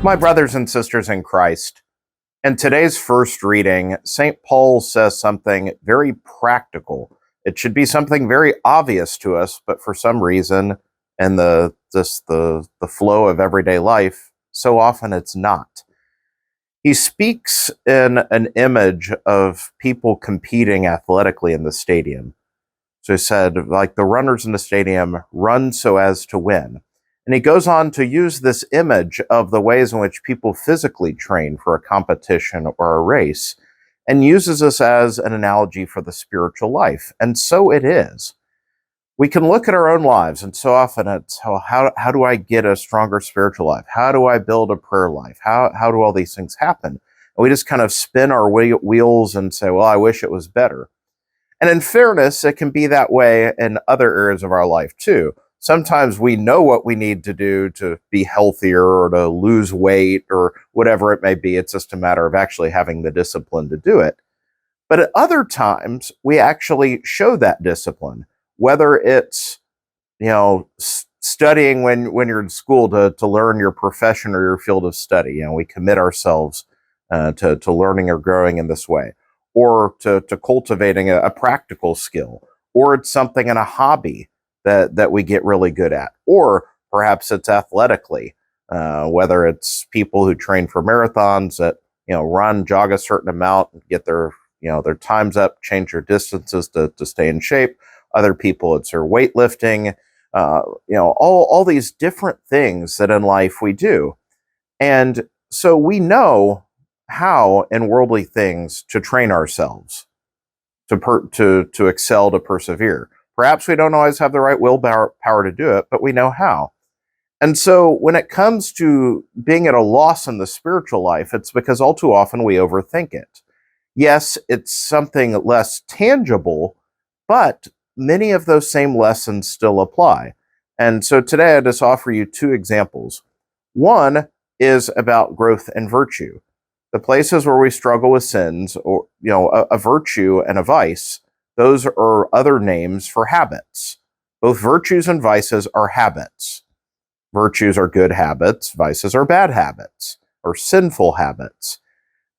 My brothers and sisters in Christ, in today's first reading, St. Paul says something very practical. It should be something very obvious to us, but for some reason, in the flow of everyday life, so often it's not. He speaks in an image of people competing athletically in the stadium. So he said, like the runners in the stadium run so as to win. And he goes on to use this image of the ways in which people physically train for a competition or a race, and uses this as an analogy for the spiritual life. And so it is. We can look at our own lives, and so often it's, how do I get a stronger spiritual life? How do I build a prayer life? How do all these things happen? And we just kind of spin our wheels and say, well, I wish it was better. And in fairness, it can be that way in other areas of our life too. Sometimes we know what we need to do to be healthier or to lose weight or whatever it may be. It's just a matter of actually having the discipline to do it. But at other times, we actually show that discipline, whether it's, studying when you're in school to learn your profession or your field of study. We commit ourselves to learning or growing in this way, or to cultivating a practical skill, or it's something in a hobby that we get really good at, or perhaps it's athletically, whether it's people who train for marathons that jog a certain amount, get their times up, change their distances to stay in shape. Other people, it's their weightlifting, all these different things that in life we do. And so we know how in worldly things to train ourselves to excel, to persevere. Perhaps we don't always have the right willpower to do it, but we know how. And so when it comes to being at a loss in the spiritual life, it's because all too often we overthink it. Yes, it's something less tangible, but many of those same lessons still apply. And so today I just offer you two examples. One is about growth and virtue. The places where we struggle with sins, or a virtue and a vice, those are other names for habits. Both virtues and vices are habits. Virtues are good habits, vices are bad habits, or sinful habits.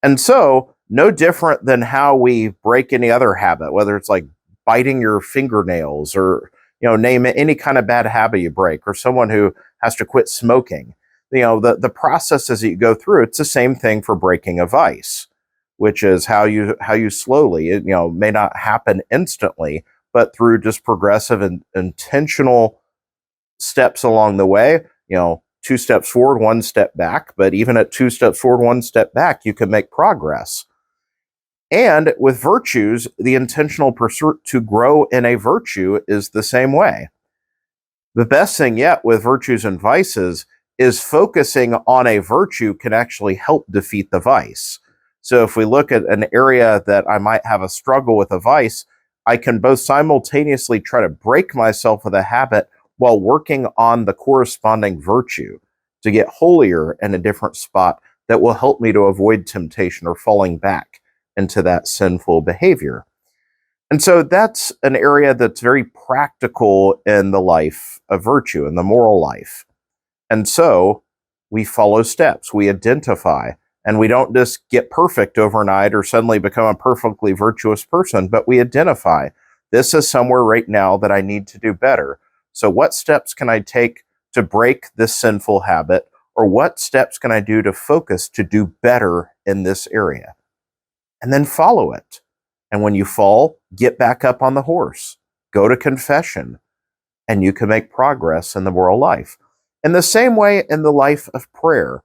And so, no different than how we break any other habit, whether it's like biting your fingernails or, name it, any kind of bad habit you break, or someone who has to quit smoking. The processes that you go through, it's the same thing for breaking a vice, which is how you slowly, it may not happen instantly, but through just progressive and intentional steps along the way, 2 steps forward, 1 step back. But even at 2 steps forward, 1 step back, you can make progress. And with virtues, the intentional pursuit to grow in a virtue is the same way. The best thing yet with virtues and vices is focusing on a virtue can actually help defeat the vice. So if we look at an area that I might have a struggle with a vice, I can both simultaneously try to break myself with a habit while working on the corresponding virtue to get holier in a different spot that will help me to avoid temptation or falling back into that sinful behavior. And so that's an area that's very practical in the life of virtue, in the moral life. And so we follow steps, we identify, and we don't just get perfect overnight or suddenly become a perfectly virtuous person, but we identify, this is somewhere right now that I need to do better. So what steps can I take to break this sinful habit? Or what steps can I do to focus to do better in this area? And then follow it. And when you fall, get back up on the horse, go to confession, and you can make progress in the moral life. In the same way in the life of prayer.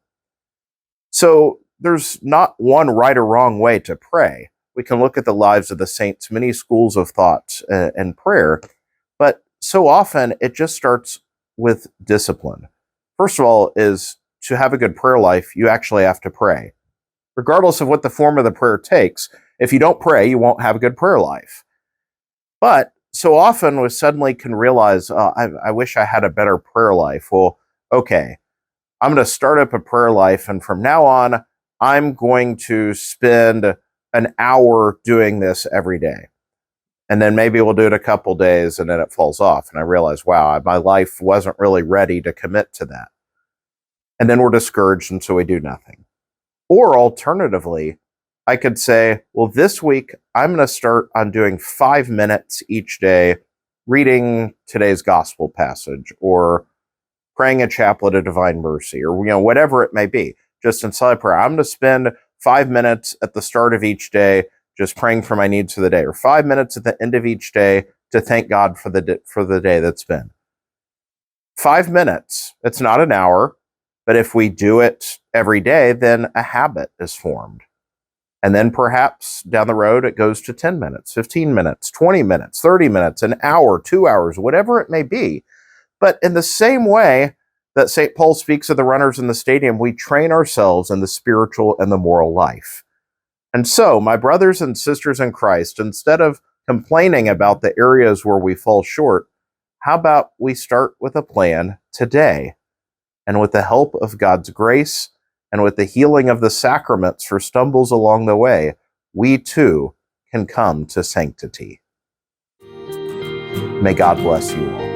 So there's not one right or wrong way to pray. We can look at the lives of the saints, many schools of thought and prayer, but so often it just starts with discipline. First of all, is to have a good prayer life, you actually have to pray. Regardless of what the form of the prayer takes, if you don't pray, you won't have a good prayer life. But so often we suddenly can realize, I wish I had a better prayer life. Well, okay, I'm going to start up a prayer life, and from now on, I'm going to spend an hour doing this every day. And then maybe we'll do it a couple days, and then it falls off. And I realize, wow, my life wasn't really ready to commit to that. and then we're discouraged, and so we do nothing. Or alternatively, I could say, well, this week I'm going to start on doing 5 minutes each day, reading today's gospel passage, or praying a chaplet of divine mercy, or whatever it may be, just in silent prayer. I'm going to spend 5 minutes at the start of each day just praying for my needs for the day, or 5 minutes at the end of each day to thank God for the day that's been. 5 minutes. It's not an hour, but if we do it every day, then a habit is formed. And then perhaps down the road, it goes to 10 minutes, 15 minutes, 20 minutes, 30 minutes, an hour, 2 hours, whatever it may be. But in the same way that St. Paul speaks of the runners in the stadium, we train ourselves in the spiritual and the moral life. And so, my brothers and sisters in Christ, instead of complaining about the areas where we fall short, how about we start with a plan today? And with the help of God's grace and with the healing of the sacraments for stumbles along the way, we too can come to sanctity. May God bless you all.